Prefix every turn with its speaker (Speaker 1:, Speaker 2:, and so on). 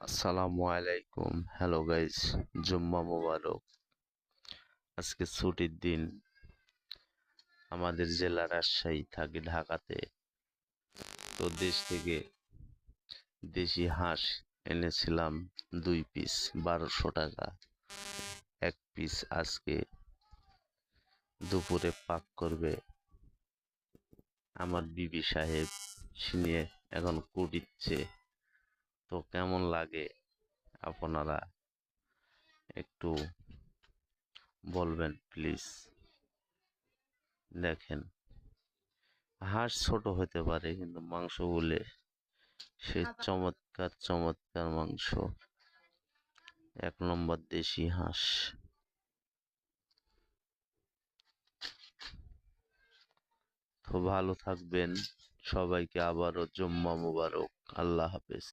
Speaker 1: আসসালামু আলাইকুম। Hello guys, জুম্মা মোবারক। আজকে ছুটির দিন। আমাদের জেলা রাজশাহী, থাকি ঢাকাতে। তো দেশ থেকে দেশি হাঁস এনেছিলাম 2 পিস, 1200 টাকা এক পিস। আজকে দুপুরে পাক করবে আমার বিবি সাহেব। সিনিয়ে এখন কুটিচ্ছে। তো কেমন লাগে আপনারা একটু বলবেন প্লিজ। দেখেন, হাঁস ছোট হতে পারে কিন্তু মাংসগুলো সে চমৎকার চমৎকার মাংস। 1 নম্বর দেশি হাঁস। তো ভালো থাকবেন। সবাইকে আবারও জুম্মা মুবারক। আল্লাহ হাফেজ।